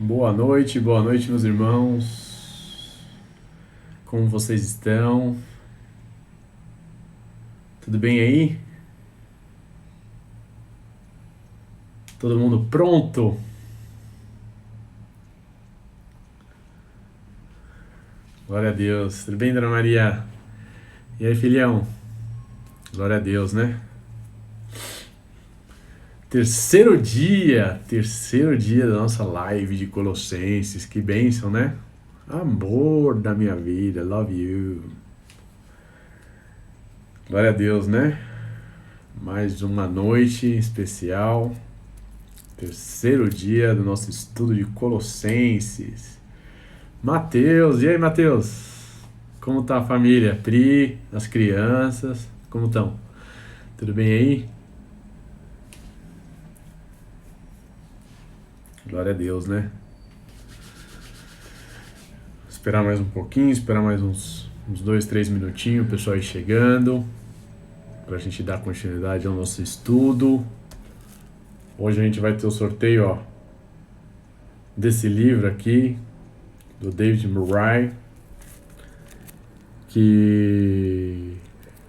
Boa noite, meus irmãos. Como vocês estão? Tudo bem aí? Todo mundo pronto? Glória a Deus. Tudo bem, Dona Maria? E aí, filhão? Glória a Deus, né? Terceiro dia da nossa live de Colossenses. Que bênção, né? Amor da minha vida, love you. Glória a Deus, né? Mais uma noite especial. Terceiro dia do nosso estudo de Colossenses. Matheus, e aí, Matheus? Como tá a família? Pri, as crianças, como estão? Tudo bem aí? Glória a Deus, né? Esperar mais um pouquinho, esperar mais uns 2, 3 minutinhos, o pessoal aí chegando, pra gente dar continuidade ao nosso estudo. Hoje a gente vai ter o sorteio, ó, desse livro aqui, do David Murray, que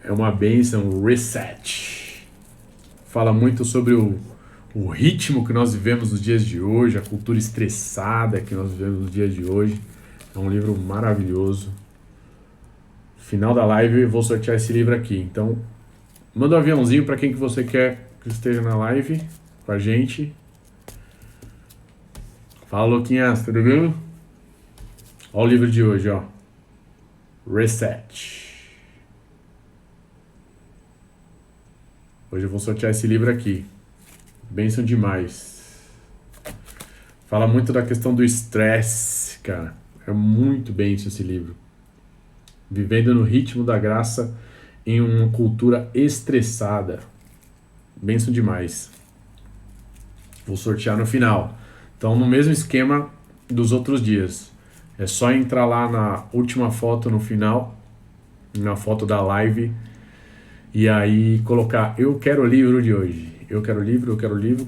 é uma bênção, Reset. Fala muito sobre o ritmo que nós vivemos nos dias de hoje, a cultura estressada que nós vivemos nos dias de hoje. É um livro maravilhoso. Final da live eu vou sortear esse livro aqui. Então, manda um aviãozinho para quem que você quer que esteja na live com a gente. Fala, Luquinhas, tudo bem? Olha o livro de hoje, ó. Reset. Hoje eu vou sortear esse livro aqui. Bênção demais. Fala muito da questão do estresse, cara. É muito bênção esse livro. Vivendo no ritmo da graça em uma cultura estressada. Bênção demais. Vou sortear no final. Então, no mesmo esquema dos outros dias. É só entrar lá na última foto no final, na foto da live, e aí colocar eu quero o livro de hoje. Eu quero livro,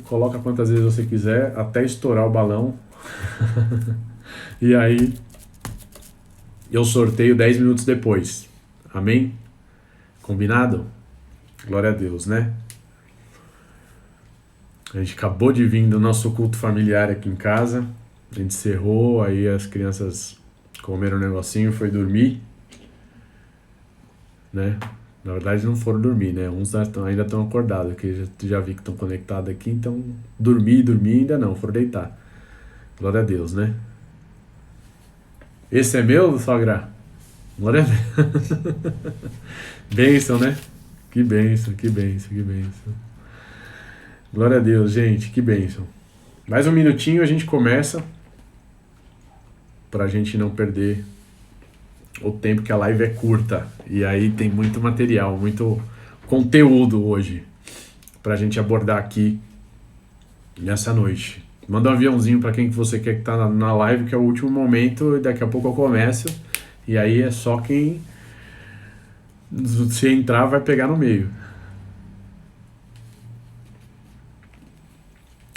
coloca quantas vezes você quiser, até estourar o balão. E aí eu sorteio 10 minutos depois. Amém? Combinado? Glória a Deus, né? A gente acabou de vir do nosso culto familiar aqui em casa. A gente encerrou, aí as crianças comeram um negocinho, foi dormir, né? Na verdade não foram dormir, né? Uns ainda estão acordados, que já vi que estão conectados aqui, então dormir ainda não, foram deitar. Glória a Deus, né? Esse é meu, sogra? Glória a Deus. Bênção, né? Que bênção. Glória a Deus, gente, que bênção. Mais um minutinho a gente começa, pra gente não perder o tempo, que a live é curta. E aí tem muito material, muito conteúdo hoje pra gente abordar aqui nessa noite. Manda um aviãozinho pra quem que você quer que tá na live, que é o último momento, e daqui a pouco eu começo. E aí é só quem, se entrar, vai pegar no meio.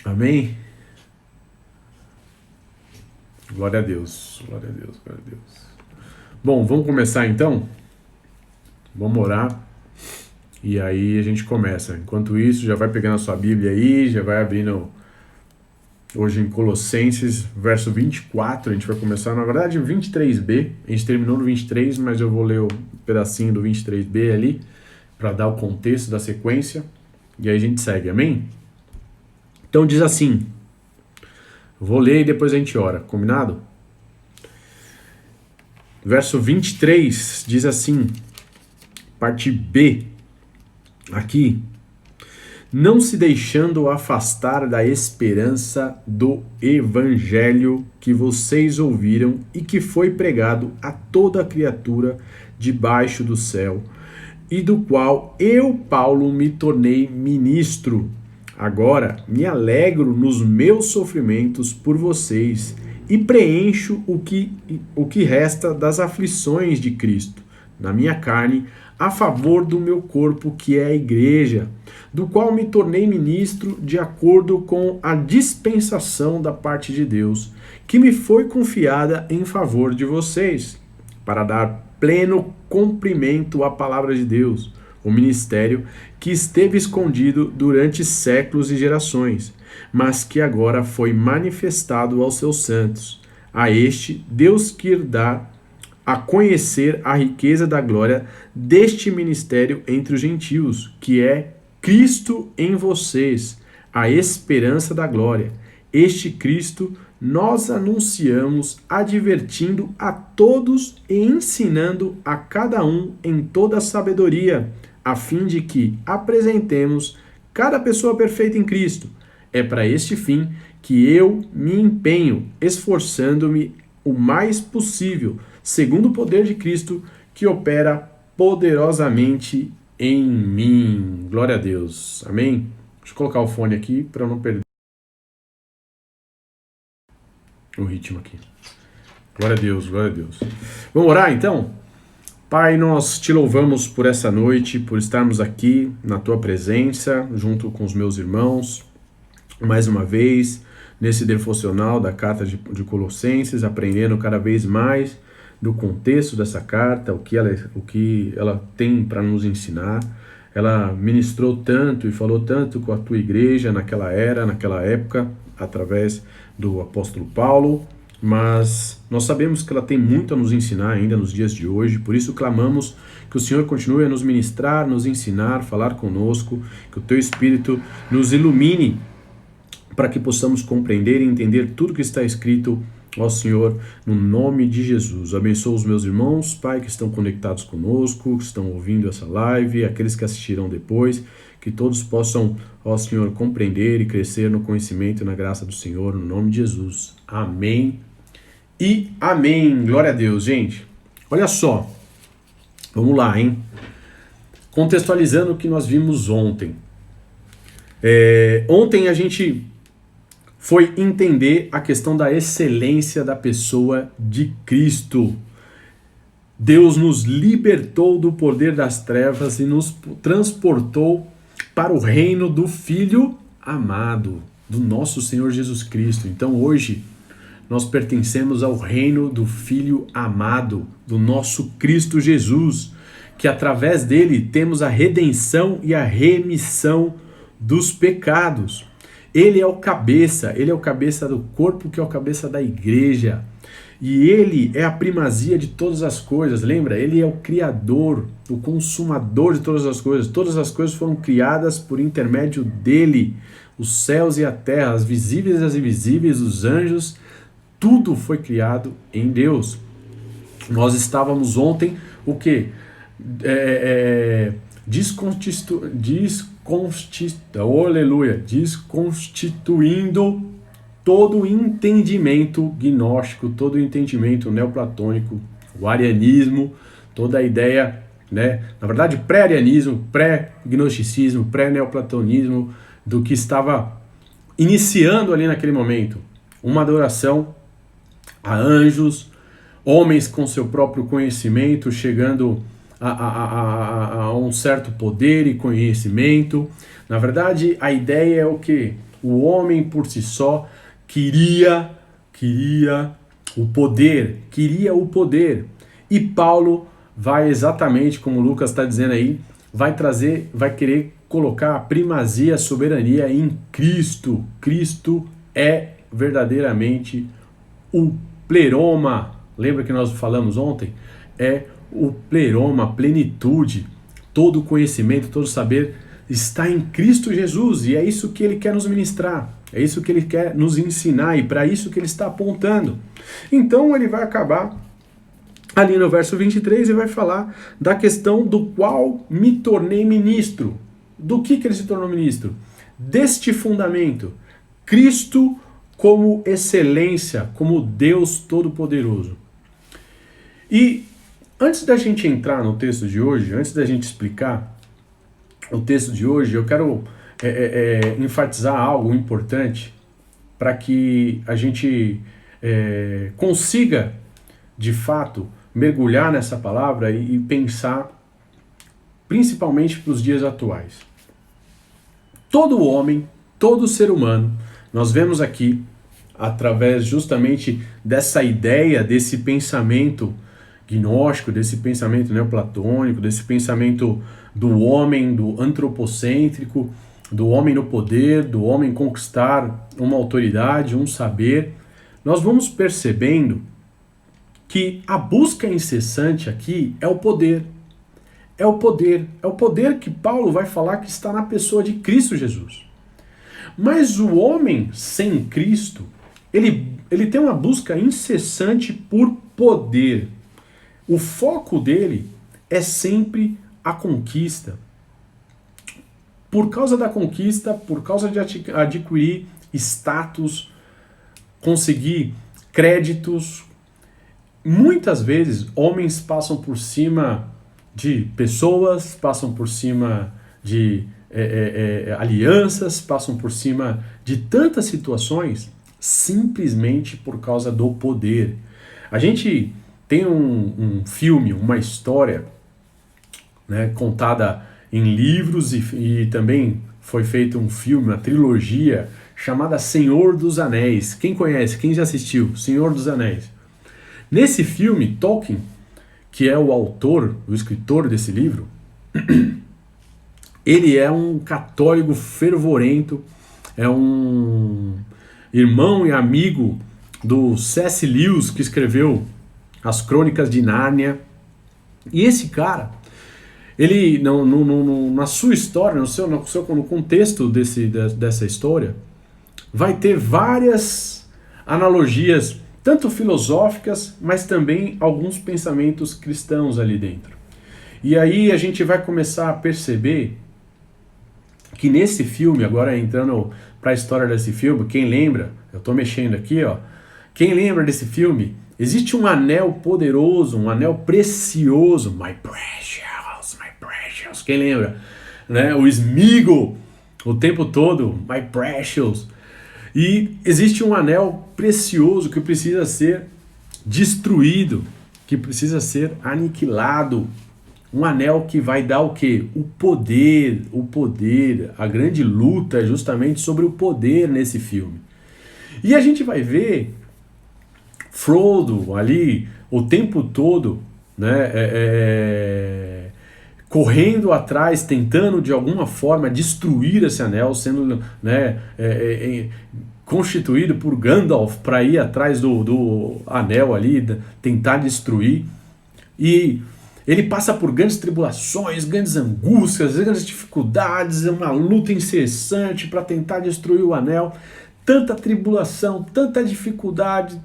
Amém? Glória a Deus. Bom, vamos começar então? Vamos orar. E aí a gente começa. Enquanto isso, já vai pegando a sua Bíblia aí, já vai abrindo hoje em Colossenses, verso 24. A gente vai começar, na verdade, o 23b. A gente terminou no 23, mas eu vou ler o pedacinho do 23b ali, para dar o contexto da sequência. E aí a gente segue, amém? Então diz assim, vou ler e depois a gente ora, combinado? Verso 23 diz assim, parte B, aqui, não se deixando afastar da esperança do evangelho que vocês ouviram e que foi pregado a toda criatura debaixo do céu, e do qual eu, Paulo, me tornei ministro. Agora me alegro nos meus sofrimentos por vocês e preencho o que resta das aflições de Cristo na minha carne, a favor do meu corpo, que é a igreja, do qual me tornei ministro de acordo com a dispensação da parte de Deus, que me foi confiada em favor de vocês, para dar pleno cumprimento à palavra de Deus, o ministério que esteve escondido durante séculos e gerações, mas que agora foi manifestado aos seus santos. A este Deus quer dar a conhecer a riqueza da glória deste ministério entre os gentios, que é Cristo em vocês, a esperança da glória. Este Cristo nós anunciamos, advertindo a todos e ensinando a cada um em toda a sabedoria, a fim de que apresentemos cada pessoa perfeita em Cristo. É para este fim que eu me empenho, esforçando-me o mais possível, segundo o poder de Cristo que opera poderosamente em mim. Glória a Deus. Amém? Deixa eu colocar o fone aqui para eu não perder o ritmo aqui. Glória a Deus, glória a Deus. Vamos orar então? Pai, nós te louvamos por essa noite, por estarmos aqui na tua presença, junto com os meus irmãos, mais uma vez, nesse devocional da carta de Colossenses, aprendendo cada vez mais do contexto dessa carta, o que ela tem para nos ensinar. Ela ministrou tanto e falou tanto com a tua igreja naquela época, através do apóstolo Paulo, mas nós sabemos que ela tem muito a nos ensinar ainda nos dias de hoje, por isso clamamos que o Senhor continue a nos ministrar, nos ensinar, falar conosco, que o teu Espírito nos ilumine para que possamos compreender e entender tudo que está escrito, ó Senhor, no nome de Jesus. Abençoa os meus irmãos, Pai, que estão conectados conosco, que estão ouvindo essa live, aqueles que assistirão depois, que todos possam, ó Senhor, compreender e crescer no conhecimento e na graça do Senhor, no nome de Jesus. Amém e amém. Glória a Deus, gente. Olha só, vamos lá, hein? Contextualizando o que nós vimos ontem. Ontem a gente foi entender a questão da excelência da pessoa de Cristo. Deus nos libertou do poder das trevas e nos transportou para o reino do Filho amado, do nosso Senhor Jesus Cristo. Então hoje nós pertencemos ao reino do Filho amado, do nosso Cristo Jesus, que através dele temos a redenção e a remissão dos pecados. Ele é o cabeça do corpo, que é o cabeça da igreja. E ele é a primazia de todas as coisas, lembra? Ele é o criador, o consumador de todas as coisas. Todas as coisas foram criadas por intermédio dele. Os céus e a terra, as visíveis e as invisíveis, os anjos, tudo foi criado em Deus. Nós estávamos ontem, o quê? Desconstituindo todo o entendimento gnóstico, todo o entendimento neoplatônico, o arianismo, toda a ideia, né? Na verdade, pré-arianismo, pré-gnosticismo, pré-neoplatonismo, do que estava iniciando ali naquele momento. Uma adoração a anjos, homens com seu próprio conhecimento, chegando a um certo poder e conhecimento. Na verdade, a ideia é o que? O homem por si só queria o poder. E Paulo vai exatamente como Lucas está dizendo aí, vai querer colocar a primazia, a soberania em Cristo. Cristo é verdadeiramente o pleroma. Lembra que nós falamos ontem? É o pleroma, a plenitude, todo o conhecimento, todo o saber está em Cristo Jesus, e é isso que ele quer nos ministrar, é isso que ele quer nos ensinar, e para isso que ele está apontando. Então ele vai acabar ali no verso 23 e vai falar da questão do qual me tornei ministro. Do que ele se tornou ministro? Deste fundamento, Cristo como excelência, como Deus Todo-Poderoso. E antes da gente entrar no texto de hoje, antes da gente explicar o texto de hoje, eu quero enfatizar algo importante para que a gente consiga, de fato, mergulhar nessa palavra e pensar principalmente para os dias atuais. Todo homem, todo ser humano, nós vemos aqui, através justamente dessa ideia, desse pensamento gnóstico, desse pensamento neoplatônico, desse pensamento do homem, do antropocêntrico, do homem no poder, do homem conquistar uma autoridade, um saber, nós vamos percebendo que a busca incessante aqui é o poder. É o poder. É o poder que Paulo vai falar que está na pessoa de Cristo Jesus. Mas o homem sem Cristo, ele tem uma busca incessante por poder. O foco dele é sempre a conquista. Por causa da conquista, por causa de adquirir status, conseguir créditos. Muitas vezes, homens passam por cima de pessoas, passam por cima de alianças, passam por cima de tantas situações simplesmente por causa do poder. A gente tem um filme, uma história, né, contada em livros e também foi feito um filme, uma trilogia chamada Senhor dos Anéis. Quem conhece? Quem já assistiu? Senhor dos Anéis. Nesse filme, Tolkien, que é o autor, o escritor desse livro, ele é um católico fervorento, é um irmão e amigo do C.S. Lewis, que escreveu as Crônicas de Nárnia. E esse cara, ele, na sua história, no contexto dessa história, vai ter várias analogias, tanto filosóficas, mas também alguns pensamentos cristãos ali dentro. E aí a gente vai começar a perceber que nesse filme, agora entrando para a história desse filme, quem lembra, eu estou mexendo aqui, ó, quem lembra desse filme, existe um anel poderoso, um anel precioso, my precious, quem lembra? Né? O Sméagol, o tempo todo, my precious. E existe um anel precioso que precisa ser destruído, que precisa ser aniquilado. Um anel que vai dar o quê? O poder. A grande luta é justamente sobre o poder nesse filme. E a gente vai ver Frodo ali o tempo todo, né, correndo atrás, tentando de alguma forma destruir esse anel, sendo, né, constituído por Gandalf para ir atrás do anel ali, tentar destruir. E ele passa por grandes tribulações, grandes angústias, grandes dificuldades, uma luta incessante para tentar destruir o anel. Tanta tribulação, tanta dificuldade,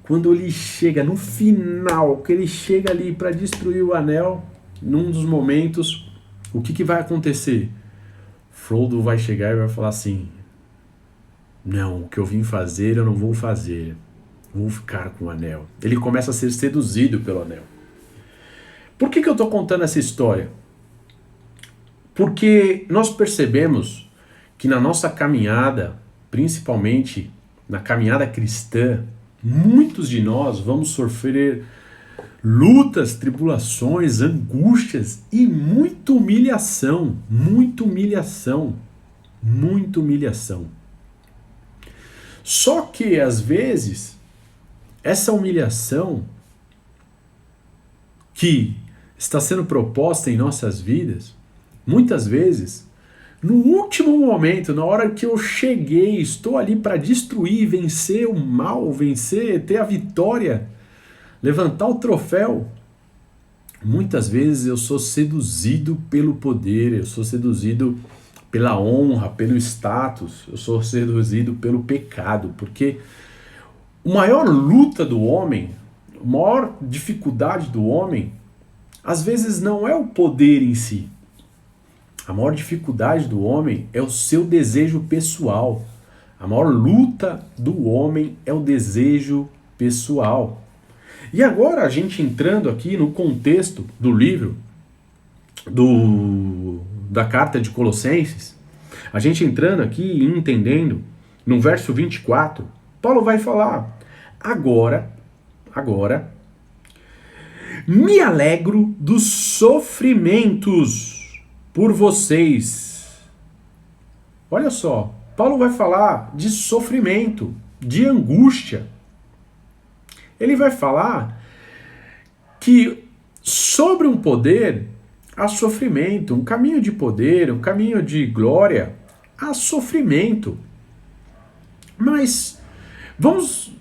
Quando ele chega no final, que ele chega ali para destruir o anel, num dos momentos, o que vai acontecer? Frodo vai chegar e vai falar assim: não, o que eu vim fazer eu não vou fazer. Vou ficar com o anel. Ele começa a ser seduzido pelo anel. Por que eu estou contando essa história? Porque nós percebemos que na nossa caminhada, principalmente na caminhada cristã, muitos de nós vamos sofrer lutas, tribulações, angústias e muita humilhação. Só que, às vezes, essa humilhação que está sendo proposta em nossas vidas, muitas vezes, no último momento, na hora que eu cheguei, estou ali para destruir, vencer o mal, ter a vitória, levantar o troféu, muitas vezes eu sou seduzido pelo poder, eu sou seduzido pela honra, pelo status, eu sou seduzido pelo pecado, porque a maior luta do homem, a maior dificuldade do homem, às vezes não é o poder em si. A maior dificuldade do homem é o seu desejo pessoal. A maior luta do homem é o desejo pessoal. E agora a gente entrando aqui no contexto do livro, da carta de Colossenses, a gente entrando aqui e entendendo, no verso 24, Paulo vai falar: agora, Me alegro dos sofrimentos por vocês. Olha só, Paulo vai falar de sofrimento, de angústia. Ele vai falar que sobre um poder há sofrimento, um caminho de poder, um caminho de glória, há sofrimento. Mas vamos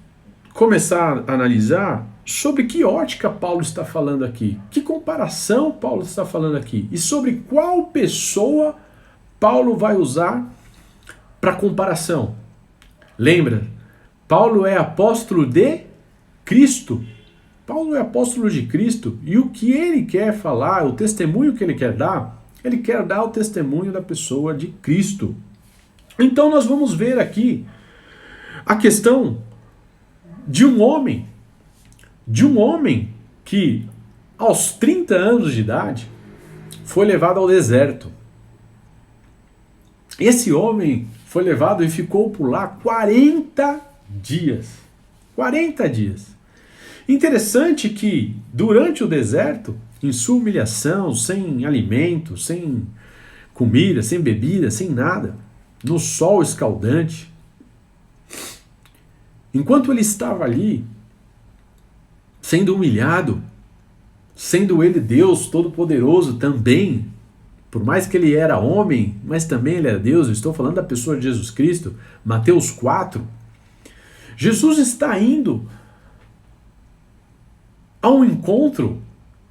começar a analisar sobre que ótica Paulo está falando aqui, que comparação Paulo está falando aqui e sobre qual pessoa Paulo vai usar para comparação. Lembra, Paulo é apóstolo de Cristo. Paulo é apóstolo de Cristo e o que ele quer falar, o testemunho que ele quer dar o testemunho da pessoa de Cristo. Então nós vamos ver aqui a questão de um homem que aos 30 anos de idade foi levado ao deserto. Esse homem foi levado e ficou por lá 40 dias. 40 dias. Interessante que durante o deserto, em sua humilhação, sem alimento, sem comida, sem bebida, sem nada, no sol escaldante, enquanto ele estava ali, sendo humilhado, sendo ele Deus Todo-Poderoso também, por mais que ele era homem, mas também ele era Deus, eu estou falando da pessoa de Jesus Cristo, Mateus 4, Jesus está indo a um encontro.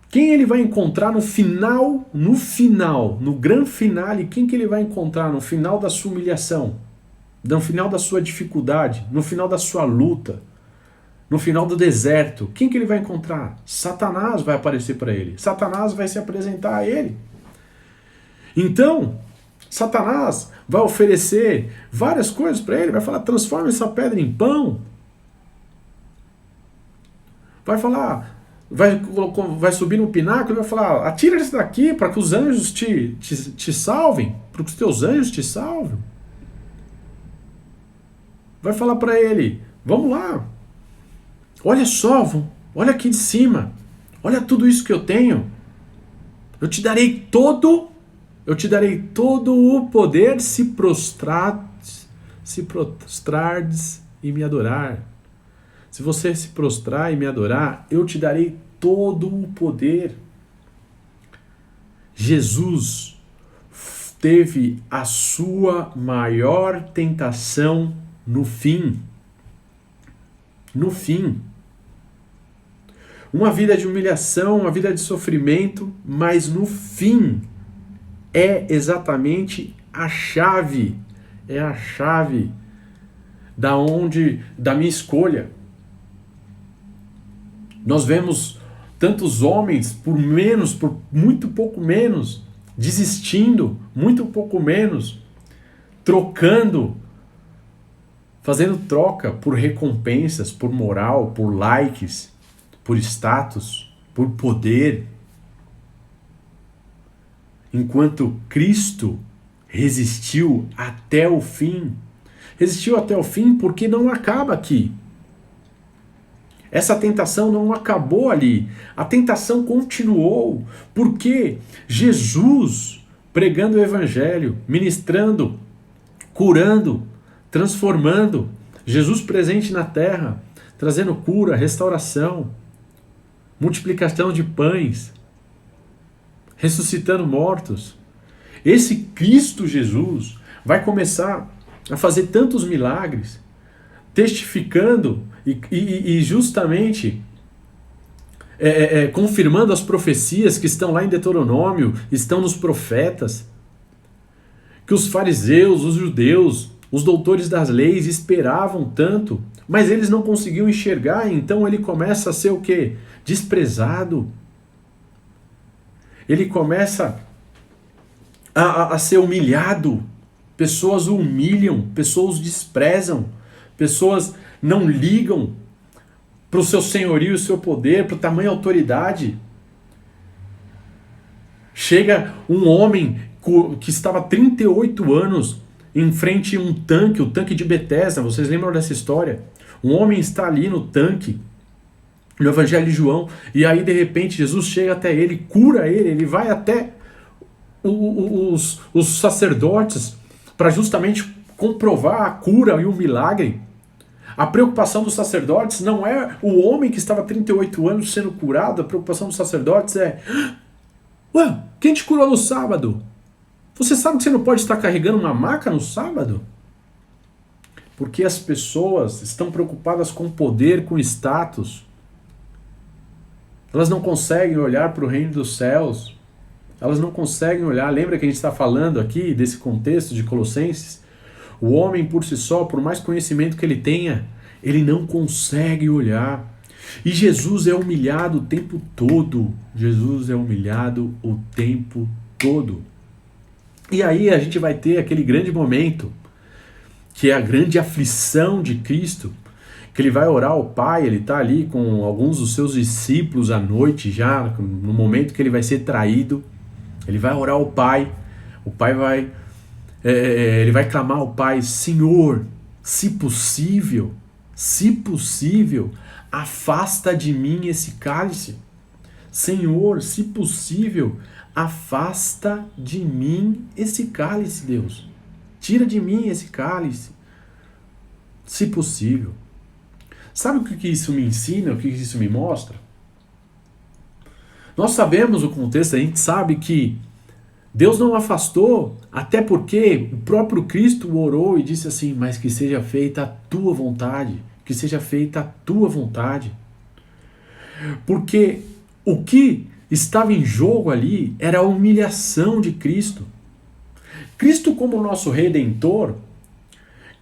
Quem ele vai encontrar no final, no grande finale, quem que ele vai encontrar no final da sua humilhação, no final da sua dificuldade, no final da sua luta, no final do deserto? Quem que ele vai encontrar? Satanás vai aparecer para ele. Satanás vai se apresentar a ele. Então, Satanás vai oferecer várias coisas para ele, vai falar, transforma essa pedra em pão. Vai falar, vai subir no pináculo e vai falar, atira isso daqui para que os anjos te salvem, para que os teus anjos te salvem. Vai falar para ele, vamos lá, olha só, olha aqui de cima, olha tudo isso que eu tenho, eu te darei todo o poder se prostrardes e me adorar. Se você se prostrar e me adorar, eu te darei todo o poder. Jesus teve a sua maior tentação no fim. No fim. Uma vida de humilhação, uma vida de sofrimento, mas no fim é exatamente a chave. É a chave da minha escolha. Nós vemos tantos homens por muito pouco menos, desistindo, muito pouco menos, trocando, fazendo troca por recompensas, por moral, por likes, por status, por poder. Enquanto Cristo resistiu até o fim. Resistiu até o fim porque não acaba aqui. Essa tentação não acabou ali. A tentação continuou porque Jesus, pregando o evangelho, ministrando, curando, transformando, Jesus presente na terra, trazendo cura, restauração, multiplicação de pães, ressuscitando mortos. Esse Cristo Jesus vai começar a fazer tantos milagres, testificando e justamente confirmando as profecias que estão lá em Deuteronômio, estão nos profetas, que os fariseus, os judeus, os doutores das leis esperavam tanto, mas eles não conseguiam enxergar, então ele começa a ser o quê? Desprezado. Ele começa a ser humilhado. Pessoas o humilham, pessoas o desprezam, pessoas não ligam para o seu senhorio, o seu poder, para o tamanho autoridade. Chega um homem que estava há 38 anos em frente a um tanque, o tanque de Betesda, vocês lembram dessa história? Um homem está ali no tanque, no Evangelho de João, e aí de repente Jesus chega até ele, cura ele vai até os sacerdotes para justamente comprovar a cura e o milagre. A preocupação dos sacerdotes não é o homem que estava 38 anos sendo curado, a preocupação dos sacerdotes é: ué, quem te curou no sábado? Você sabe que você não pode estar carregando uma maca no sábado? Porque as pessoas estão preocupadas com poder, com status. Elas não conseguem olhar para o reino dos céus. Elas não conseguem olhar. Lembra que a gente está falando aqui desse contexto de Colossenses? O homem por si só, por mais conhecimento que ele tenha, ele não consegue olhar. E Jesus é humilhado o tempo todo. Jesus é humilhado o tempo todo. E aí a gente vai ter aquele grande momento, que é a grande aflição de Cristo, que ele vai orar ao Pai, ele está ali com alguns dos seus discípulos à noite já, no momento que ele vai ser traído, ele vai orar ao Pai, o Pai vai, ele vai clamar ao Pai: Senhor, se possível, afasta de mim esse cálice. Senhor, se possível, afasta de mim esse cálice, Deus. Tira de mim esse cálice, se possível. Sabe o que isso me ensina? O que isso me mostra? Nós sabemos o contexto, a gente sabe que Deus não afastou, até porque o próprio Cristo orou e disse assim: mas que seja feita a tua vontade, que seja feita a tua vontade. Porque o que estava em jogo ali era a humilhação de Cristo. Cristo como nosso Redentor,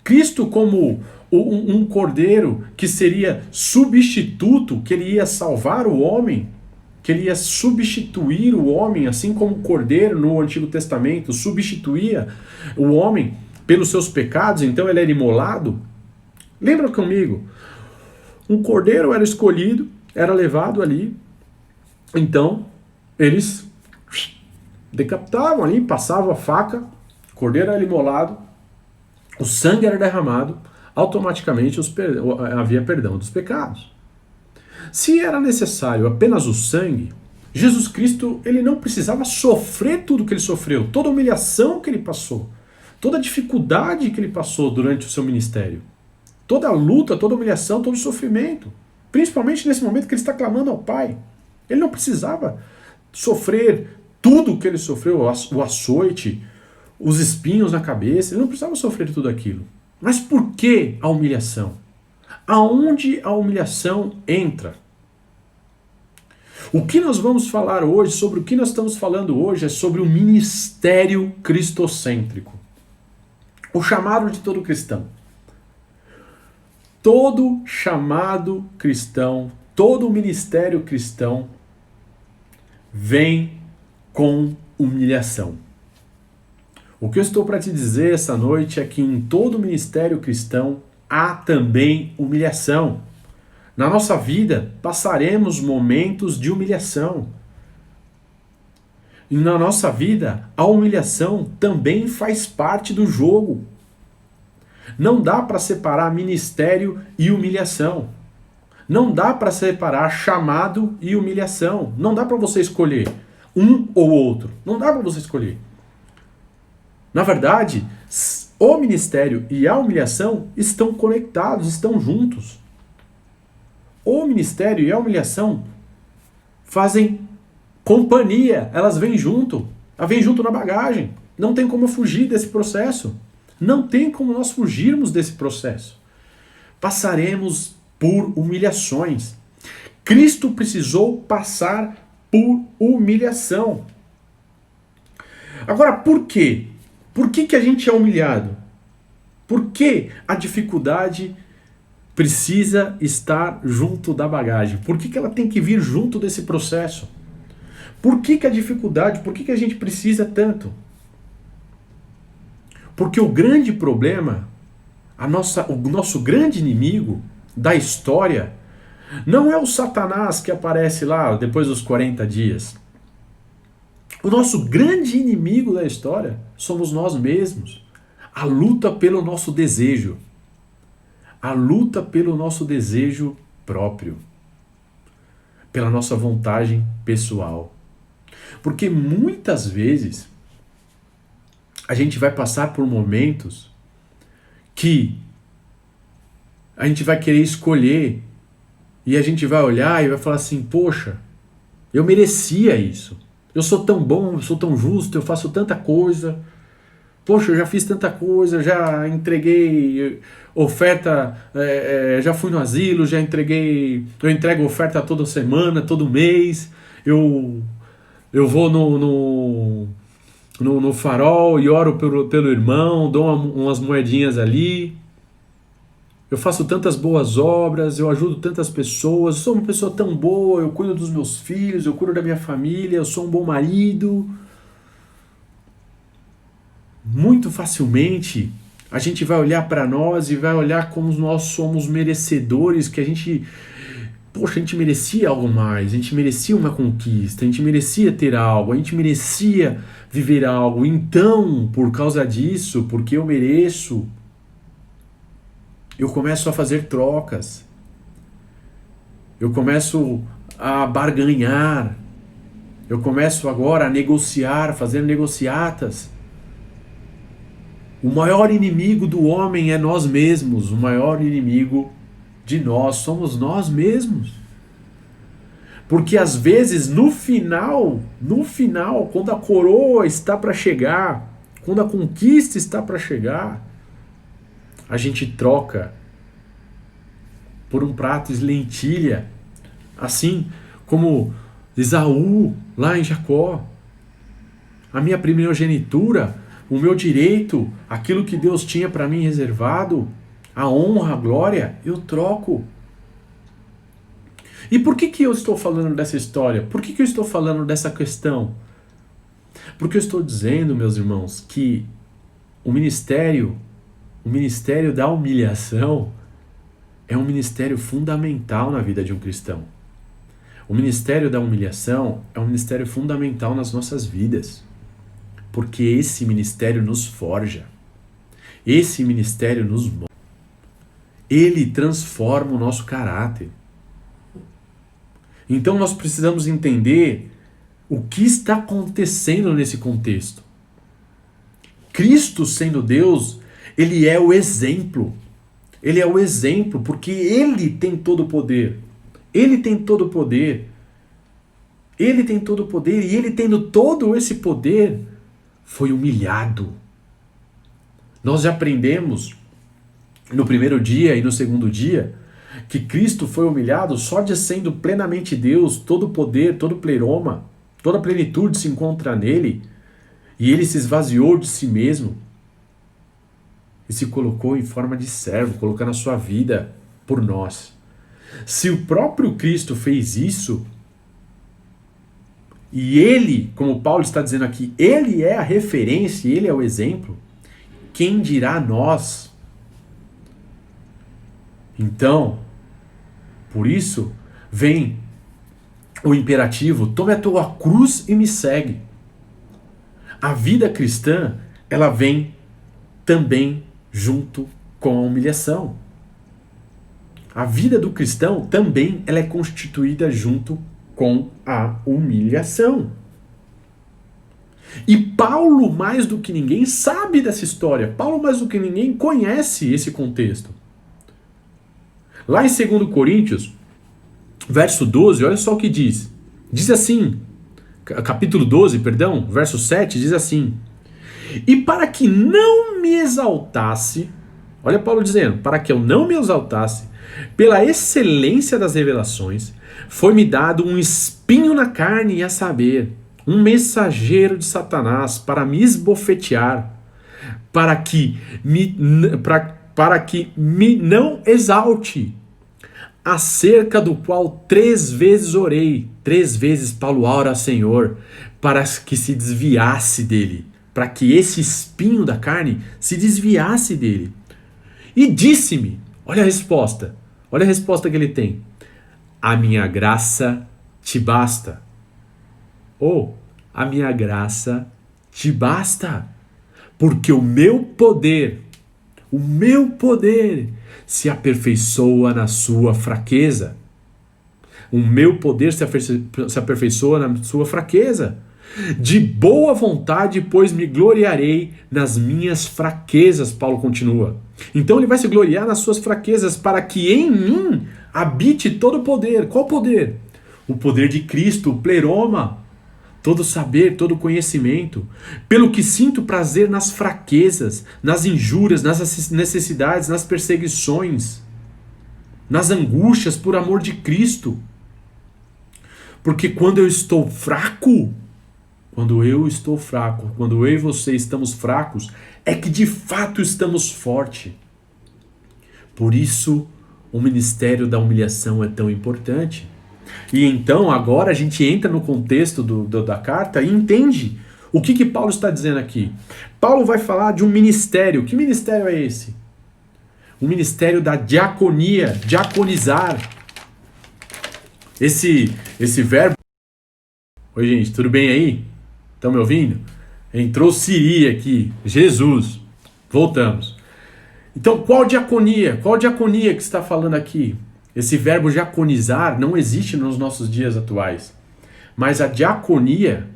Cristo como um cordeiro que seria substituto, que ele ia salvar o homem, que ele ia substituir o homem, assim como o cordeiro no Antigo Testamento substituía o homem pelos seus pecados, então ele era imolado. Lembra comigo? Um cordeiro era escolhido, era levado ali, então eles decapitavam ali, passavam a faca, o cordeiro era imolado, o sangue era derramado, automaticamente havia perdão dos pecados. Se era necessário apenas o sangue, Jesus Cristo ele não precisava sofrer tudo que ele sofreu, toda a humilhação que ele passou, toda a dificuldade que ele passou durante o seu ministério, toda a luta, toda a humilhação, todo o sofrimento, principalmente nesse momento que ele está clamando ao Pai. Ele não precisava sofrer tudo o que ele sofreu, o açoite, os espinhos na cabeça, ele não precisava sofrer tudo aquilo. Mas por que a humilhação? Aonde a humilhação entra? O que nós vamos falar hoje, sobre o que nós estamos falando hoje, é sobre o ministério cristocêntrico. O chamado de todo cristão. Todo chamado cristão, todo ministério cristão vem com humilhação. O que eu estou para te dizer essa noite é que em todo ministério cristão há também humilhação. Na nossa vida passaremos momentos de humilhação. E na nossa vida a humilhação também faz parte do jogo. Não dá para separar ministério e humilhação. Não dá para separar chamado e humilhação. Não dá para você escolher um ou outro. Não dá para você escolher. Na verdade, o ministério e a humilhação estão conectados, estão juntos. O ministério e a humilhação fazem companhia, elas vêm junto. Elas vêm junto na bagagem. Não tem como fugir desse processo. Não tem como nós fugirmos desse processo. Passaremos por humilhações. Cristo precisou passar por humilhação. Agora, por quê? Por que a gente é humilhado? Por que a dificuldade precisa estar junto da bagagem? Por que ela tem que vir junto desse processo? Por que a dificuldade, por que a gente precisa tanto? Porque o grande problema, o nosso grande inimigo da história, não é o Satanás que aparece lá depois dos 40 dias. O nosso grande inimigo da história somos nós mesmos. A luta pelo nosso desejo. A luta pelo nosso desejo próprio. pela nossa vontade pessoal. Porque muitas vezes a gente vai passar por momentos que a gente vai querer escolher e a gente vai olhar e vai falar assim, poxa, eu merecia isso. Eu sou tão bom, eu sou tão justo, eu faço tanta coisa. Poxa, eu já fiz tanta coisa, já entreguei oferta, já fui no asilo, eu entrego oferta toda semana, todo mês, eu vou no farol e oro pelo irmão, dou umas moedinhas ali, eu faço tantas boas obras, eu ajudo tantas pessoas, eu sou uma pessoa tão boa, eu cuido dos meus filhos, eu cuido da minha família, eu sou um bom marido. Muito facilmente a gente vai olhar para nós e vai olhar como nós somos merecedores, que a gente merecia algo mais, a gente merecia uma conquista, a gente merecia ter algo, a gente merecia viver algo. Então, por causa disso, porque eu mereço, eu começo a fazer trocas, eu começo a barganhar, eu começo agora a negociar, fazer negociatas. O maior inimigo do homem é nós mesmos. O maior inimigo de nós somos nós mesmos. Porque às vezes no final, quando a coroa está para chegar, quando a conquista está para chegar, a gente troca por um prato de lentilha, assim como Esaú lá em Jacó. A minha primogenitura, o meu direito, aquilo que Deus tinha para mim reservado, a honra, a glória, eu troco. E por que eu estou falando dessa história? Por que eu estou falando dessa questão? Porque eu estou dizendo, meus irmãos, que o ministério da humilhação é um ministério fundamental na vida de um cristão. O ministério da humilhação é um ministério fundamental nas nossas vidas. Porque esse ministério nos forja. Esse ministério nos molda. Ele transforma o nosso caráter. Então nós precisamos entender o que está acontecendo nesse contexto. Cristo, sendo Deus, ele é o exemplo. Ele é o exemplo porque ele tem todo o poder. Ele tem todo o poder. Ele tem todo o poder e ele tendo todo esse poder, foi humilhado. Nós já aprendemos no primeiro dia e no segundo dia que Cristo foi humilhado só de sendo plenamente Deus, todo o poder, todo o pleroma, toda a plenitude se encontra nele, e ele se esvaziou de si mesmo e se colocou em forma de servo, colocando a sua vida por nós. Se o próprio Cristo fez isso, e ele, como Paulo está dizendo aqui, ele é a referência, ele é o exemplo, quem dirá nós? Então, por isso, vem o imperativo, tome a tua cruz e me segue. A vida cristã, ela vem também junto com a humilhação. A vida do cristão também ela é constituída junto com a humilhação. E Paulo, mais do que ninguém, sabe dessa história. Paulo, mais do que ninguém, conhece esse contexto. Lá em 2 Coríntios, verso 12, olha só o que diz. Diz assim, capítulo 12, perdão, verso 7, diz assim: e para que não me exaltasse, olha Paulo dizendo, para que eu não me exaltasse, pela excelência das revelações, foi-me dado um espinho na carne, a saber, um mensageiro de Satanás para me esbofetear, para que me não exalte, acerca do qual 3 vezes orei. 3 vezes Paulo ora ao Senhor para que se desviasse dele, para que esse espinho da carne se desviasse dele. E disse-me, olha a resposta que ele tem: a minha graça te basta. Ou, a minha graça te basta, porque o meu poder se aperfeiçoa na sua fraqueza. O meu poder se aperfeiçoa na sua fraqueza. De boa vontade, pois me gloriarei nas minhas fraquezas, Paulo continua. Então ele vai se gloriar nas suas fraquezas, para que em mim habite todo o poder. Qual poder? O poder de Cristo, o pleroma, todo saber, todo conhecimento. Pelo que sinto prazer nas fraquezas, nas injúrias, nas necessidades, nas perseguições, nas angústias por amor de Cristo. Porque quando eu estou fraco, quando eu e você estamos fracos, é que de fato estamos fortes. Por isso, o ministério da humilhação é tão importante. E então, agora a gente entra no contexto da carta e entende o que Paulo está dizendo aqui. Paulo vai falar de um ministério. Que ministério é esse? O ministério da diaconia, diaconizar. Esse verbo... Oi, gente, tudo bem aí? Estão me ouvindo? Entrou Siri aqui. Jesus. Voltamos. Então, qual diaconia? Qual diaconia que está falando aqui? Esse verbo diaconizar não existe nos nossos dias atuais. Mas a diaconia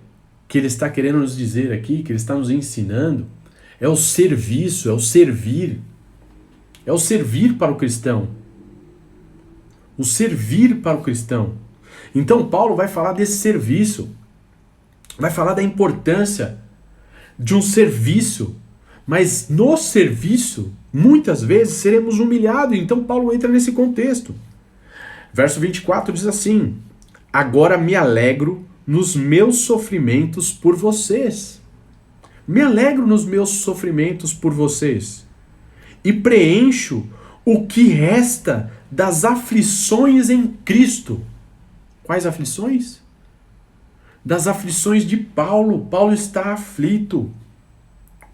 que ele está querendo nos dizer aqui, que ele está nos ensinando, é o serviço, é o servir. É o servir para o cristão. O servir para o cristão. Então, Paulo vai falar desse serviço. Vai falar da importância de um serviço, mas no serviço, muitas vezes seremos humilhados, então Paulo entra nesse contexto. Verso 24 diz assim: agora me alegro nos meus sofrimentos por vocês. Me alegro nos meus sofrimentos por vocês. E preencho o que resta das aflições em Cristo. Quais aflições? Das aflições de Paulo. Paulo está aflito.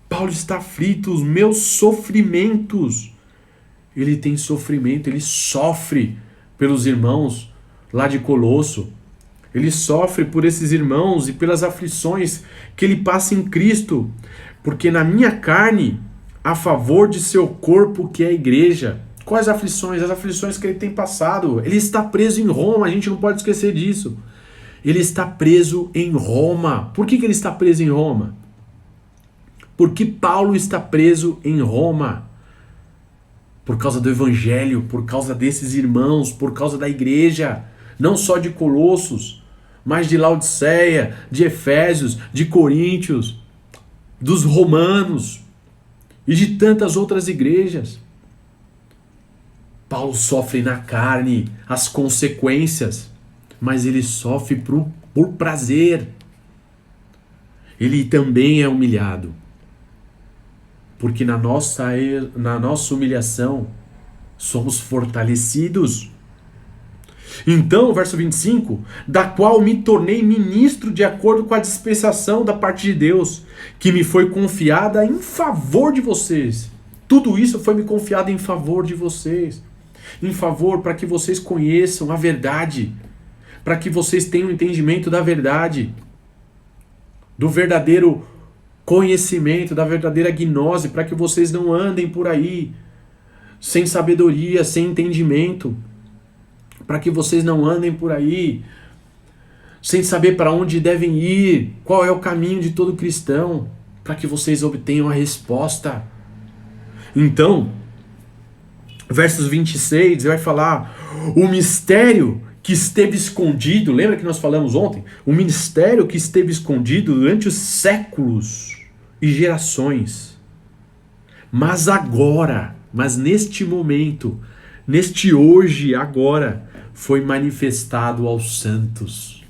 Paulo está aflito. Os meus sofrimentos. Ele tem sofrimento, ele sofre pelos irmãos lá de Colosso. Ele sofre por esses irmãos e pelas aflições que ele passa em Cristo. Porque na minha carne, a favor de seu corpo, que é a igreja. Quais aflições? As aflições que ele tem passado. Ele está preso em Roma, a gente não pode esquecer disso. Ele está preso em Roma. Por que ele está preso em Roma? Porque Paulo está preso em Roma. Por causa do evangelho, por causa desses irmãos, por causa da igreja. Não só de Colossos, mas de Laodiceia, de Efésios, de Coríntios, dos romanos e de tantas outras igrejas. Paulo sofre na carne as consequências, mas ele sofre por prazer. Ele também é humilhado. Porque na nossa humilhação somos fortalecidos. Então, verso 25, da qual me tornei ministro de acordo com a dispensação da parte de Deus, que me foi confiada em favor de vocês. Tudo isso foi me confiado em favor de vocês. Em favor para que vocês conheçam a verdade. Para que vocês tenham entendimento da verdade. Do verdadeiro conhecimento, da verdadeira gnose, para que vocês não andem por aí sem sabedoria, sem entendimento, para que vocês não andem por aí sem saber para onde devem ir, qual é o caminho de todo cristão, para que vocês obtenham a resposta. Então, versos 26, vai falar o mistério que esteve escondido, lembra que nós falamos ontem? O mistério que esteve escondido durante os séculos e gerações. Mas agora, neste momento, neste hoje, agora, foi manifestado aos santos,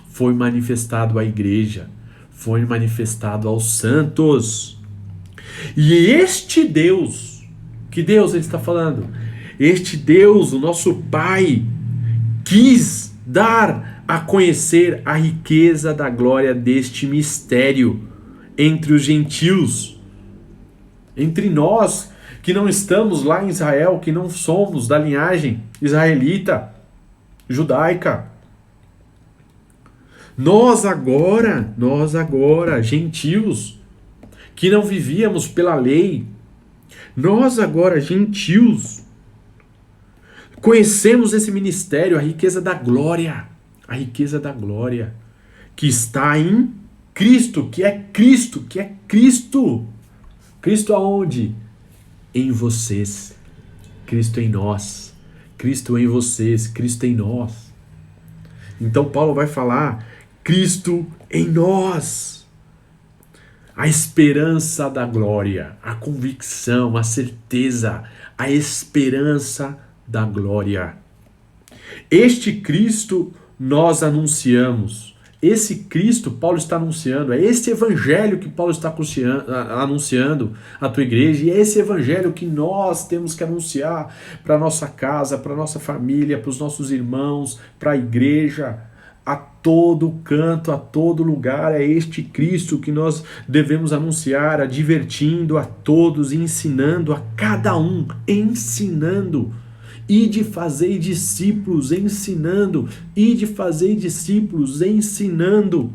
foi manifestado à igreja, foi manifestado aos santos. E este Deus, que Deus ele está falando? Este Deus, o nosso Pai, quis dar a conhecer a riqueza da glória deste mistério entre os gentios, entre nós que não estamos lá em Israel, que não somos da linhagem israelita, judaica. Nós agora, gentios, que não vivíamos pela lei, nós agora, gentios, Conhecemos esse ministério, a riqueza da glória, que está em Cristo, que é Cristo, Cristo aonde? Em vocês, Cristo em nós, Cristo em vocês, Cristo em nós. Então Paulo vai falar, Cristo em nós, a esperança da glória, a convicção, a certeza, a esperança da glória. Este Cristo nós anunciamos. Esse Cristo Paulo está anunciando, é esse evangelho que Paulo está anunciando à tua igreja, e é esse evangelho que nós temos que anunciar para a nossa casa, para a nossa família, para os nossos irmãos, para a igreja, a todo canto, a todo lugar. É este Cristo que nós devemos anunciar, advertindo a todos, ensinando a cada um, ensinando. Ide fazer discípulos, ensinando. Ide fazer discípulos, ensinando.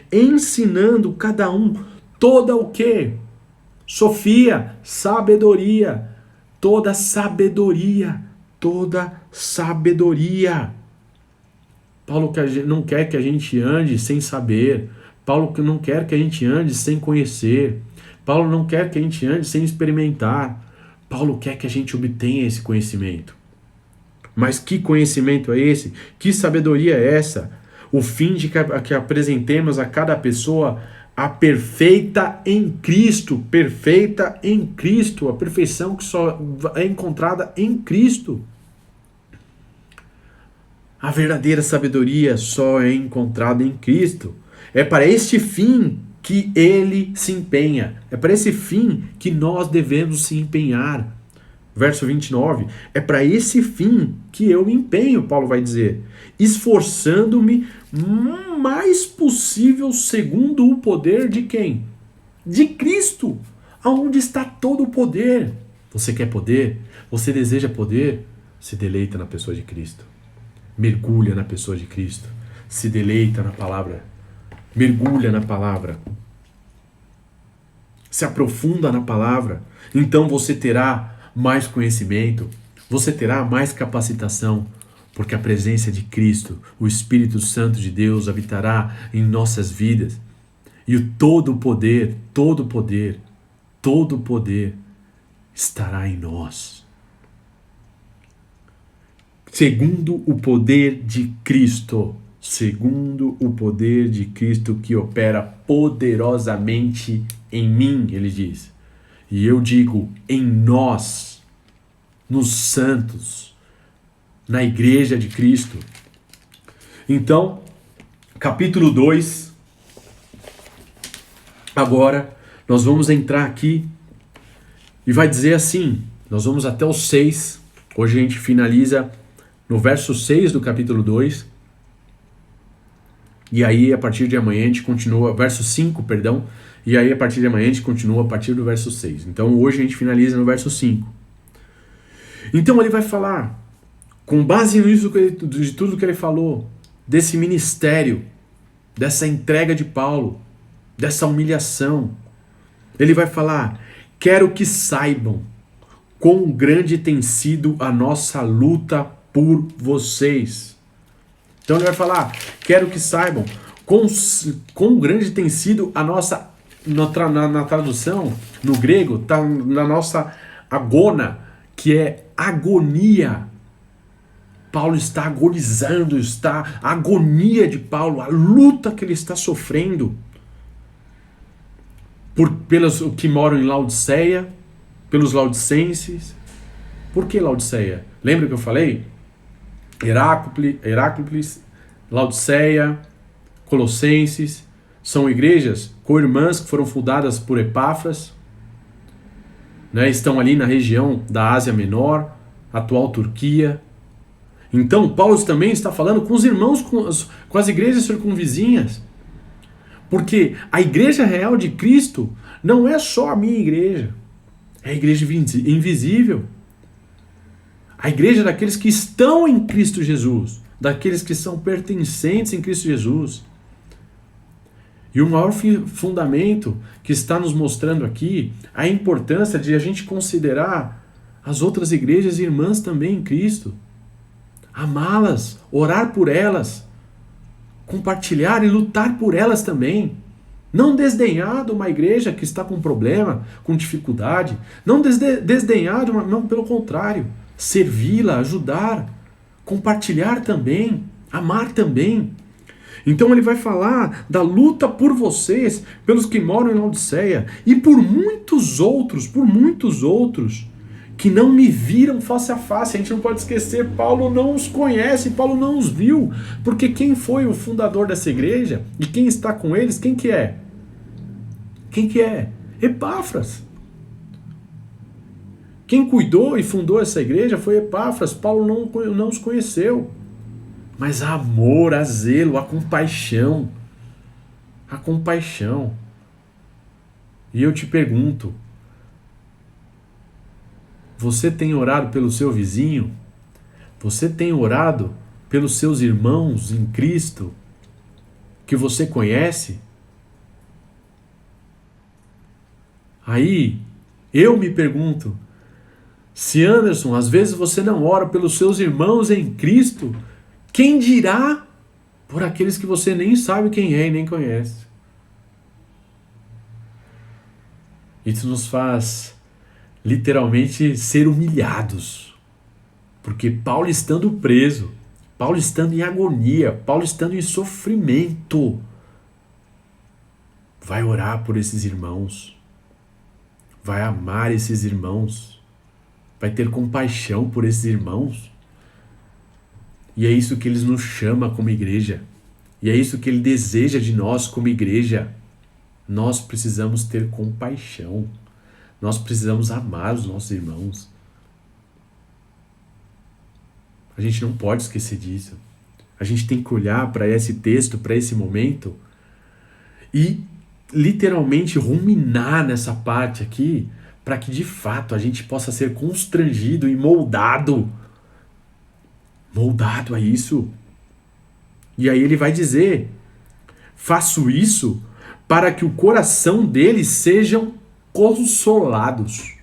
Ensinando cada um toda o quê? Sofia, sabedoria. Toda sabedoria. Toda sabedoria. Paulo não quer que a gente ande sem saber. Paulo não quer que a gente ande sem conhecer. Paulo não quer que a gente ande sem experimentar. Paulo quer que a gente obtenha esse conhecimento. Mas que conhecimento é esse? Que sabedoria é essa? O fim de que apresentemos a cada pessoa a perfeita em Cristo. Perfeita em Cristo. A perfeição que só é encontrada em Cristo. A verdadeira sabedoria só é encontrada em Cristo. É para este fim que ele se empenha. É para esse fim que nós devemos se empenhar. Verso 29, é para esse fim que eu me empenho, Paulo vai dizer, esforçando-me o mais possível segundo o poder de quem? De Cristo, aonde está todo o poder. Você quer poder? Você deseja poder? Se deleita na pessoa de Cristo. Mergulha na pessoa de Cristo. Se deleita na palavra. Mergulha na palavra. Se aprofunda na palavra. Então você terá mais conhecimento, você terá mais capacitação, porque a presença de Cristo, o Espírito Santo de Deus habitará em nossas vidas. E o todo o poder estará em nós. Segundo o poder de Cristo, que opera poderosamente em mim, ele diz. E eu digo, em nós, nos santos, na igreja de Cristo. Então, capítulo 2, agora nós vamos entrar aqui e vai dizer assim, nós vamos até o 6, hoje a gente finaliza no verso 6 do capítulo 2, e aí a partir de amanhã a gente continua, verso 5, perdão, e aí a partir de amanhã a gente continua a partir do verso 6. Então hoje a gente finaliza no verso 5. Então ele vai falar, com base nisso de tudo que ele falou, desse ministério, dessa entrega de Paulo, dessa humilhação. Ele vai falar, quero que saibam quão grande tem sido a nossa luta por vocês. Então ele vai falar, quero que saibam quão grande tem sido a nossa... Na tradução, no grego, está na nossa agona, que é agonia. Paulo está agonizando, a agonia de Paulo, a luta que ele está sofrendo pelos que moram em Laodiceia, pelos laodicenses. Por que Laodiceia? Lembra que eu falei? Heráclides, Laodiceia, Colossenses, são igrejas co-irmãs que foram fundadas por Epáfras, né? Estão ali na região da Ásia Menor, atual Turquia. Então Paulo também está falando com os irmãos, com as igrejas circunvizinhas, porque a igreja real de Cristo não é só a minha igreja, é a igreja invisível, a igreja daqueles que estão em Cristo Jesus, daqueles que são pertencentes em Cristo Jesus. E o maior fundamento que está nos mostrando aqui, a importância de a gente considerar as outras igrejas irmãs também em Cristo. amá-las, orar por elas, compartilhar e lutar por elas também. Não desdenhar de uma igreja que está com problema, com dificuldade. Não desdenhar de uma... Não, pelo contrário. Servi-la, ajudar, compartilhar também, amar também. Então ele vai falar da luta por vocês, pelos que moram em Laodiceia, e por muitos outros, que não me viram face a face. A gente não pode esquecer, Paulo não os conhece, Paulo não os viu, porque quem foi o fundador dessa igreja, e quem está com eles, quem que é? Quem que é? Epáfras. Quem cuidou e fundou essa igreja foi Epáfras. Paulo não os conheceu. Mas há amor, há zelo, há compaixão. Há compaixão. E eu te pergunto, você tem orado pelo seu vizinho? Você tem orado pelos seus irmãos em Cristo que você conhece? Aí, eu me pergunto, se Anderson, às vezes você não ora pelos seus irmãos em Cristo, quem dirá por aqueles que você nem sabe quem é e nem conhece? Isso nos faz literalmente ser humilhados. Porque Paulo estando preso, Paulo estando em agonia, Paulo estando em sofrimento, vai orar por esses irmãos, vai amar esses irmãos, vai ter compaixão por esses irmãos. E é isso que ele nos chama como igreja. E é isso que ele deseja de nós como igreja. Nós precisamos ter compaixão. Nós precisamos amar os nossos irmãos. A gente não pode esquecer disso. A gente tem que olhar para esse texto, para esse momento e literalmente ruminar nessa parte aqui para que de fato a gente possa ser constrangido e moldado a isso. E aí ele vai dizer: faço isso para que o coração deles sejam consolados.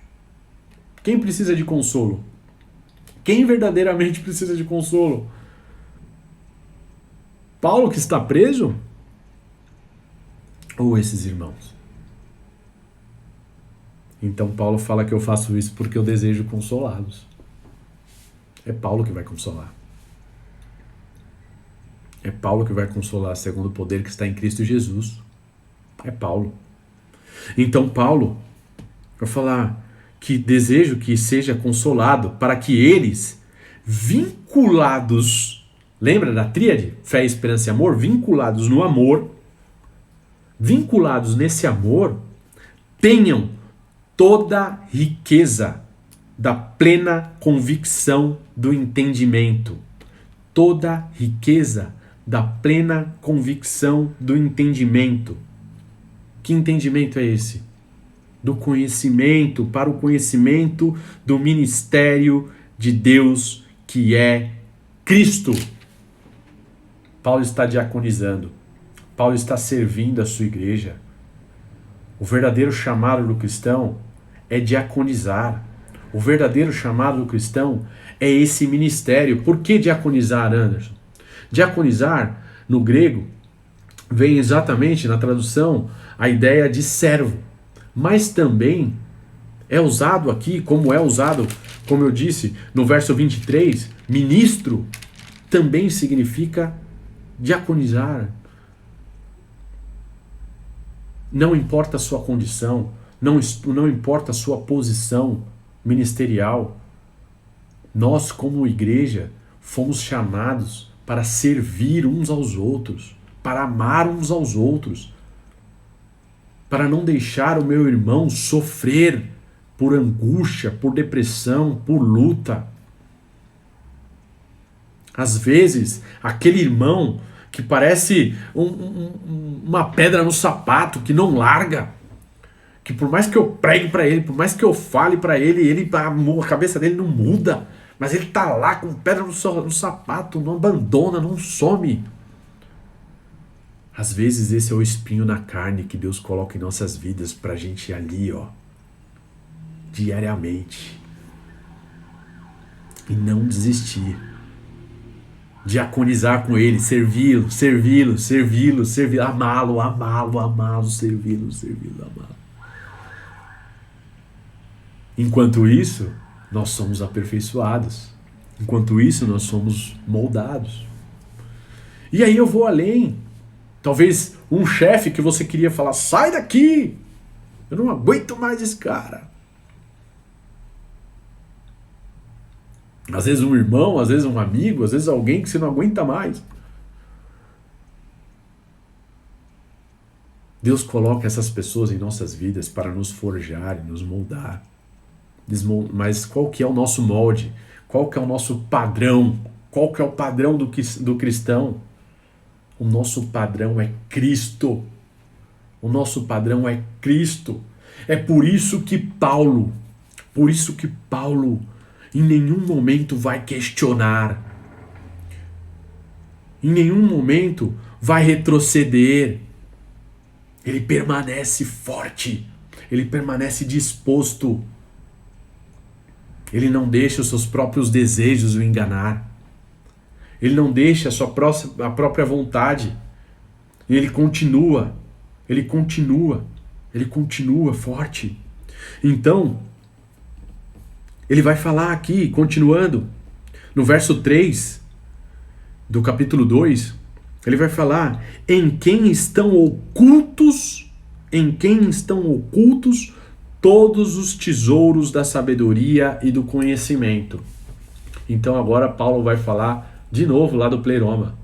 Quem precisa de consolo? Quem verdadeiramente precisa de consolo? Paulo, que está preso? Ou esses irmãos? Então Paulo fala que eu faço isso porque eu desejo consolá-los. É Paulo que vai consolar. É Paulo que vai consolar segundo o poder que está em Cristo Jesus. É Paulo. Então Paulo vai falar que desejo que seja consolado para que eles, vinculados, lembra da tríade? Fé, esperança e amor? Vinculados no amor, vinculados nesse amor, tenham toda a riqueza da plena convicção do entendimento. Toda a riqueza da plena convicção do entendimento. Que entendimento é esse? Do conhecimento, para o conhecimento do ministério de Deus, que é Cristo. Paulo está diaconizando. Paulo está servindo a sua igreja. O verdadeiro chamado do cristão é diaconizar. O verdadeiro chamado do cristão é esse ministério. Por que diaconizar, Anderson? Diaconizar, no grego, vem exatamente na tradução a ideia de servo. Mas também é usado aqui, como é usado, como eu disse, no verso 23, ministro também significa diaconizar. Não importa a sua condição, não importa a sua posição ministerial, nós como igreja fomos chamados para servir uns aos outros, para amar uns aos outros, para não deixar o meu irmão sofrer por angústia, por depressão, por luta. Às vezes, aquele irmão que parece uma pedra no sapato, que não larga, que por mais que eu pregue para ele, por mais que eu fale para ele, a cabeça dele não muda, mas ele tá lá com pedra no sapato, não abandona, não some. Às vezes esse é o espinho na carne que Deus coloca em nossas vidas pra gente ir ali, diariamente. E não desistir. diaconizar com ele, servi-lo, amá-lo, servi-lo, amá-lo. Enquanto isso, nós somos aperfeiçoados. Enquanto isso, nós somos moldados. E aí eu vou além. Talvez um chefe que você queria falar, sai daqui! Eu não aguento mais esse cara. Às vezes um irmão, às vezes um amigo, às vezes alguém que você não aguenta mais. Deus coloca essas pessoas em nossas vidas para nos forjar e nos moldar. Mas qual que é o nosso molde? Qual que é o nosso padrão? Qual que é o padrão do cristão? O nosso padrão é Cristo. O nosso padrão é Cristo. É por isso que Paulo em nenhum momento vai questionar. Em nenhum momento vai retroceder. Ele permanece forte. Ele permanece disposto. Ele não deixa os seus próprios desejos o enganar. Ele não deixa a própria vontade. E ele continua forte. Então, ele vai falar aqui, continuando, no verso 3 do capítulo 2, ele vai falar, em quem estão ocultos todos os tesouros da sabedoria e do conhecimento. Então agora Paulo vai falar de novo lá do pleroma.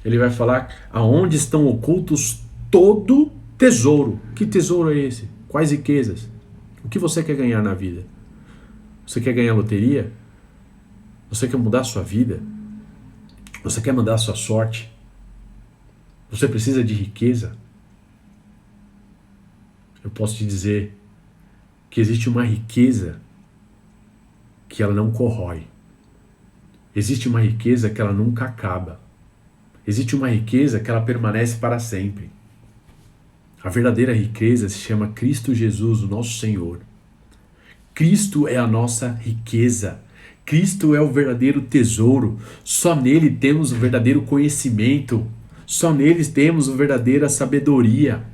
Ele vai falar aonde estão ocultos todo tesouro. Que tesouro é esse? Quais riquezas? O que você quer ganhar na vida? Você quer ganhar loteria? Você quer mudar a sua vida? Você quer mudar a sua sorte? Você precisa de riqueza? Eu posso te dizer que existe uma riqueza que ela não corrói. Existe uma riqueza que ela nunca acaba. Existe uma riqueza que ela permanece para sempre. A verdadeira riqueza se chama Cristo Jesus, o nosso Senhor. Cristo é a nossa riqueza. Cristo é o verdadeiro tesouro. Só nele temos o verdadeiro conhecimento. Só nele temos a verdadeira sabedoria.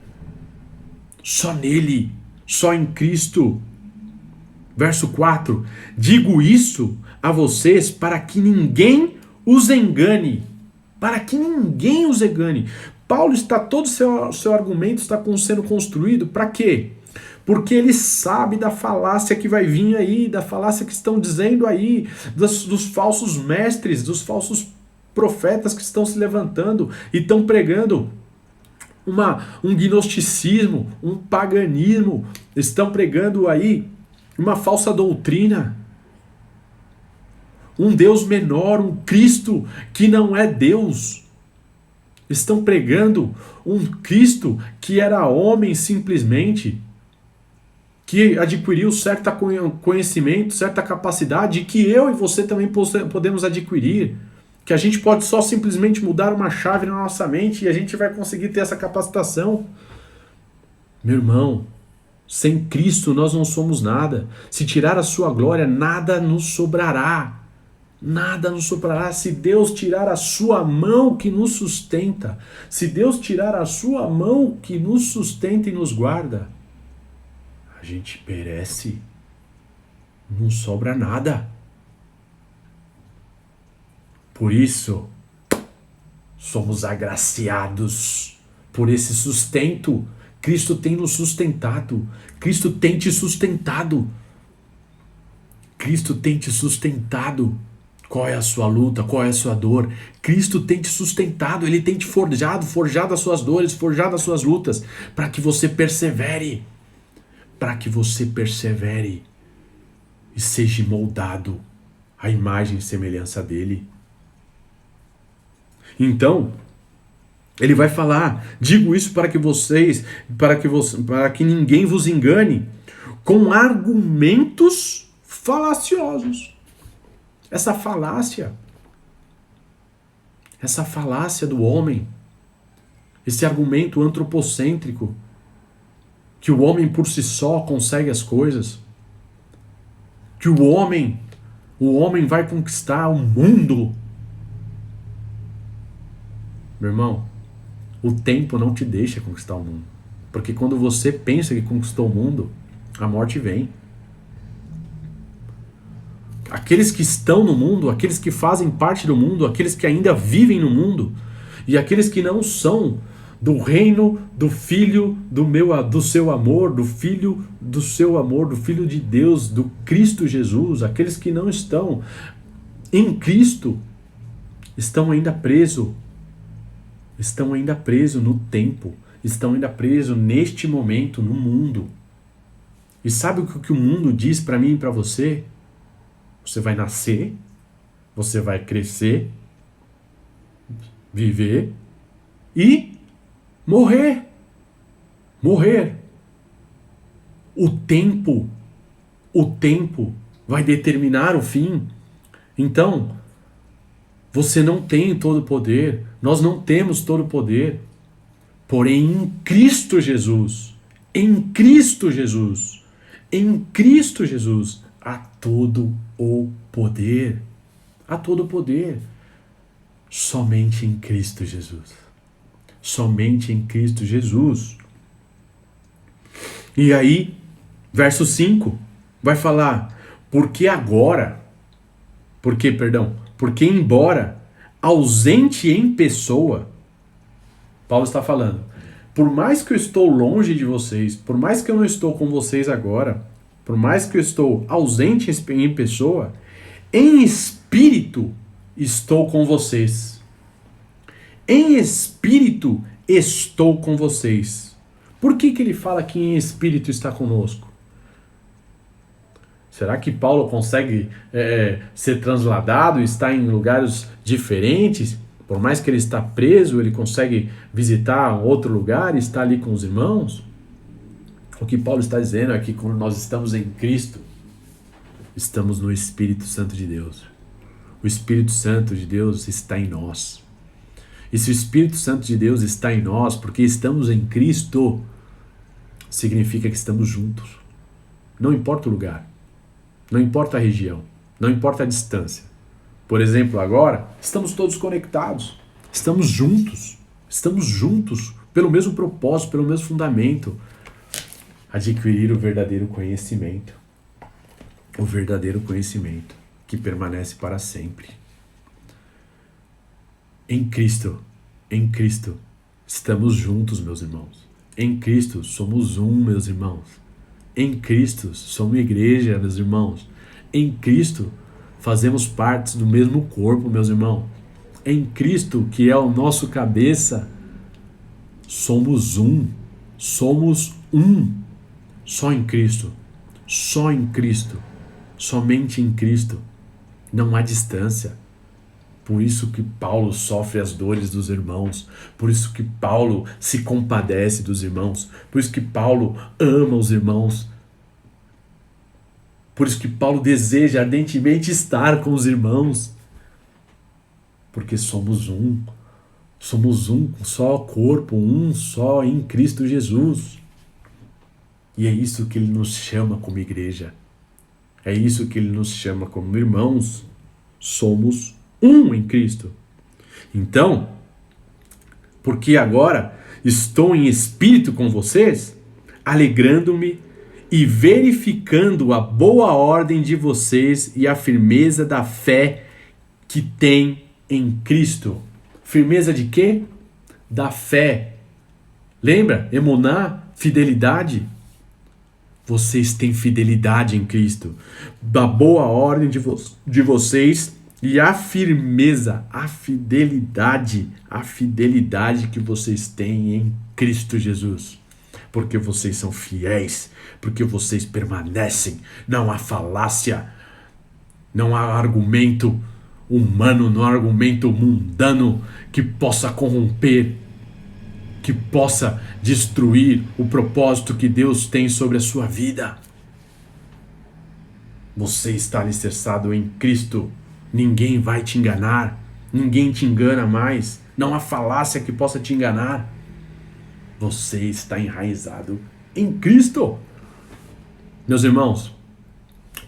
Só nele. Só em Cristo. Verso 4. Digo isso a vocês para que ninguém os engane. Para que ninguém os engane. Paulo está, todo o seu argumento está sendo construído para quê? Porque ele sabe da falácia que vai vir aí, da falácia que estão dizendo aí, dos falsos mestres, dos falsos profetas que estão se levantando e estão pregando um gnosticismo, um paganismo, estão pregando aí uma falsa doutrina, um Deus menor, um Cristo que não é Deus. Estão pregando um Cristo que era homem simplesmente, que adquiriu certo conhecimento, certa capacidade, que eu e você também podemos adquirir, que a gente pode só simplesmente mudar uma chave na nossa mente e a gente vai conseguir ter essa capacitação. Meu irmão, sem Cristo nós não somos nada. Se tirar a sua glória, nada nos sobrará. Nada nos sobrará. Se Deus tirar a sua mão que nos sustenta, se Deus tirar a sua mão que nos sustenta e nos guarda, a gente perece, não sobra nada. Por isso, somos agraciados por esse sustento. Cristo tem nos sustentado. Cristo tem te sustentado. Cristo tem te sustentado. Qual é a sua luta? Qual é a sua dor? Cristo tem te sustentado. Ele tem te forjado as suas dores, forjado as suas lutas, para que você persevere. Para que você persevere e seja moldado à imagem e semelhança dele. Então, ele vai falar, digo isso para que ninguém vos engane com argumentos falaciosos. Essa falácia do homem, esse argumento antropocêntrico, que o homem por si só consegue as coisas, que o homem vai conquistar o mundo, Meu irmão, o tempo não te deixa conquistar o mundo. Porque quando você pensa que conquistou o mundo, a morte vem. Aqueles que estão no mundo, aqueles que fazem parte do mundo, aqueles que ainda vivem no mundo, e aqueles que não são do reino do Filho do seu amor, do Filho do seu amor, do Filho de Deus, do Cristo Jesus, aqueles que não estão em Cristo, estão ainda presos no tempo, estão ainda presos neste momento, no mundo. E sabe o que o mundo diz para mim e para você? Você vai nascer, você vai crescer, viver e morrer. Morrer. O tempo vai determinar o fim. Então, você não tem todo o poder, nós não temos todo o poder. Porém, em Cristo Jesus, há todo o poder. Há todo o poder. Somente em Cristo Jesus. Somente em Cristo Jesus. E aí, verso 5, vai falar, porque embora ausente em pessoa, Paulo está falando, por mais que eu estou longe de vocês, por mais que eu não estou com vocês agora, por mais que eu estou ausente em pessoa, em espírito estou com vocês. Em espírito estou com vocês. Por que ele fala que em espírito está conosco? Será que Paulo consegue ser transladado, estar em lugares diferentes? Por mais que ele está preso, ele consegue visitar outro lugar e estar ali com os irmãos? O que Paulo está dizendo é que quando nós estamos em Cristo, estamos no Espírito Santo de Deus. O Espírito Santo de Deus está em nós. E se o Espírito Santo de Deus está em nós, porque estamos em Cristo, significa que estamos juntos. Não importa o lugar, não importa a região, não importa a distância. Por exemplo, agora, estamos todos conectados, estamos juntos pelo mesmo propósito, pelo mesmo fundamento. Adquirir o verdadeiro conhecimento. O verdadeiro conhecimento que permanece para sempre. Em Cristo, estamos juntos, meus irmãos. Em Cristo, somos um, meus irmãos. Em Cristo, somos igreja, meus irmãos. Em Cristo, fazemos parte do mesmo corpo, meus irmãos. Em Cristo, que é o nosso cabeça, somos um. Somos um. Só em Cristo. Só em Cristo. Somente em Cristo. Não há distância. Por isso que Paulo sofre as dores dos irmãos. Por isso que Paulo se compadece dos irmãos. Por isso que Paulo ama os irmãos. Por isso que Paulo deseja ardentemente estar com os irmãos. Porque somos um. Somos um só corpo, um só em Cristo Jesus. E é isso que ele nos chama como igreja. É isso que ele nos chama como irmãos. Somos um em Cristo. Então, porque agora estou em espírito com vocês, alegrando-me e verificando a boa ordem de vocês e a firmeza da fé que tem em Cristo. Firmeza de quê? Da fé. Lembra? Emuná, fidelidade. Vocês têm fidelidade em Cristo. Da boa ordem de vocês e a firmeza, a fidelidade que vocês têm em Cristo Jesus. Porque vocês são fiéis, porque vocês permanecem. Não há falácia, não há argumento humano, não há argumento mundano que possa corromper, que possa destruir o propósito que Deus tem sobre a sua vida. Você está alicerçado em Cristo. Ninguém vai te enganar. Ninguém te engana mais. Não há falácia que possa te enganar. Você está enraizado em Cristo. Meus irmãos,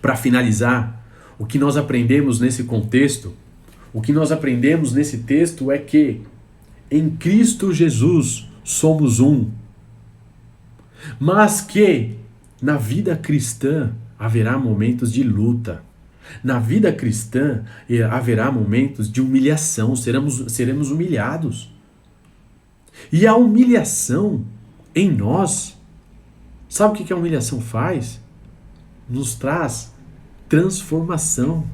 para finalizar, o que nós aprendemos nesse contexto, o que nós aprendemos nesse texto é que em Cristo Jesus somos um. Mas que na vida cristã haverá momentos de luta. Na vida cristã haverá momentos de humilhação, seremos humilhados. E a humilhação em nós, sabe o que a humilhação faz? Nos traz transformação,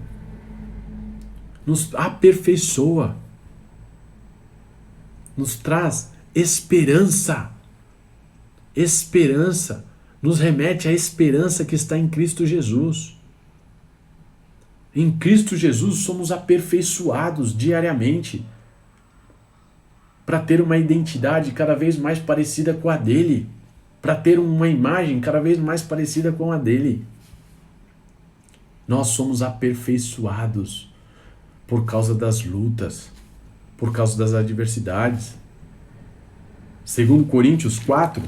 nos aperfeiçoa, nos traz esperança. Esperança, nos remete à esperança que está em Cristo Jesus. Em Cristo Jesus somos aperfeiçoados diariamente para ter uma identidade cada vez mais parecida com a dele, para ter uma imagem cada vez mais parecida com a dele. Nós somos aperfeiçoados por causa das lutas, por causa das adversidades. Segundo Coríntios 4,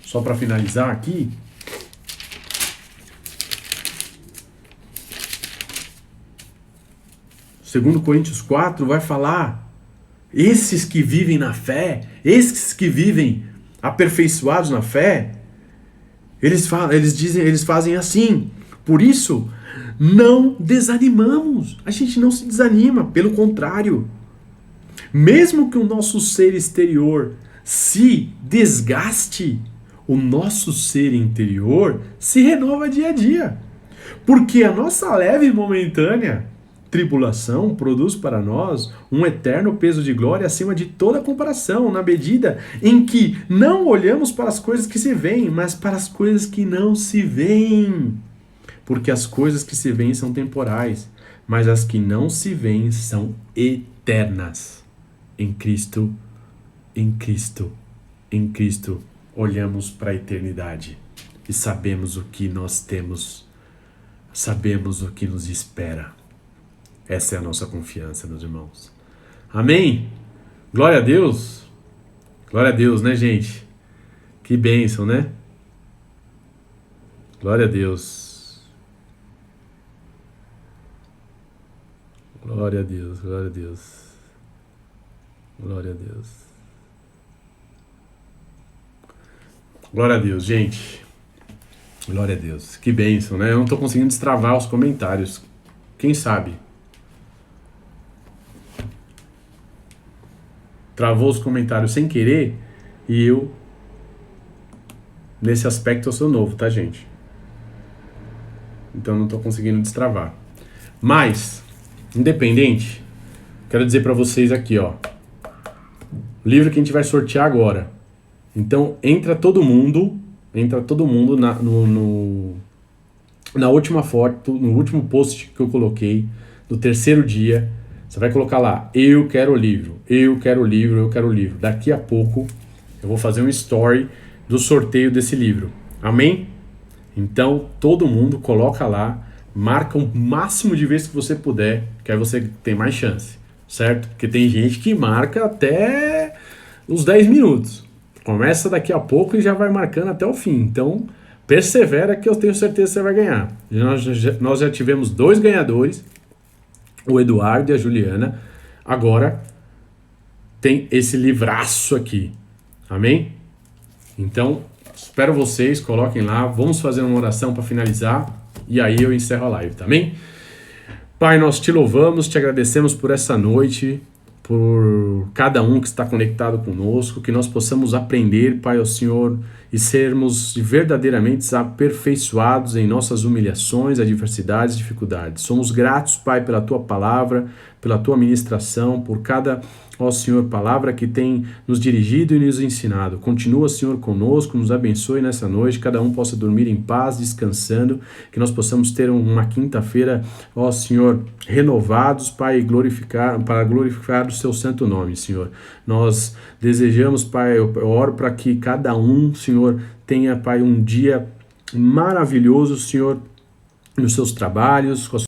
só para finalizar aqui, segundo Coríntios 4 vai falar, esses que vivem na fé, esses que vivem aperfeiçoados na fé, eles fazem assim. Por isso, não desanimamos. A gente não se desanima, pelo contrário. Mesmo que o nosso ser exterior se desgaste, o nosso ser interior se renova dia a dia. Porque a nossa leve e momentânea tribulação produz para nós um eterno peso de glória acima de toda comparação, na medida em que não olhamos para as coisas que se veem, mas para as coisas que não se veem. Porque as coisas que se veem são temporais, mas as que não se veem são eternas. Em Cristo, em Cristo, em Cristo, olhamos para a eternidade e sabemos o que nós temos, sabemos o que nos espera. Essa é a nossa confiança, meus irmãos. Amém? Glória a Deus. Glória a Deus, né, gente? Que bênção, né? Glória a Deus. Glória a Deus, glória a Deus. Glória a Deus. Glória a Deus, gente. Glória a Deus. Que bênção, né? Eu não tô conseguindo destravar os comentários. Quem sabe? Travou os comentários sem querer e eu, nesse aspecto, eu sou novo, tá, gente? Então não tô conseguindo destravar. Mas, independente, quero dizer pra vocês aqui, ó, o livro que a gente vai sortear agora. Então, entra todo mundo na última foto, no último post que eu coloquei, do terceiro dia. Você vai colocar lá, eu quero o livro, eu quero o livro, eu quero o livro. Daqui a pouco eu vou fazer um story do sorteio desse livro. Amém? Então, todo mundo coloca lá, marca o máximo de vezes que você puder, que aí você tem mais chance, certo? Porque tem gente que marca até os 10 minutos. Começa daqui a pouco e já vai marcando até o fim. Então, persevera que eu tenho certeza que você vai ganhar. Nós já tivemos 2 ganhadores, o Eduardo e a Juliana. Agora tem esse livraço aqui. Amém? Então, espero vocês, coloquem lá. Vamos fazer uma oração para finalizar. E aí eu encerro a live, tá bem? Pai, nós te louvamos, te agradecemos por essa noite, por cada um que está conectado conosco, que nós possamos aprender, Pai, ao Senhor, e sermos verdadeiramente aperfeiçoados em nossas humilhações, adversidades, dificuldades. Somos gratos, Pai, pela Tua palavra, pela Tua ministração, por cada, ó Senhor, palavra que tem nos dirigido e nos ensinado. Continua, Senhor, conosco, nos abençoe nessa noite, cada um possa dormir em paz, descansando, que nós possamos ter uma quinta-feira, ó Senhor, renovados, Pai, para glorificar o Seu santo nome, Senhor. Nós desejamos, Pai, eu oro para que cada um, Senhor, tenha, Pai, um dia maravilhoso, Senhor, nos seus trabalhos, com as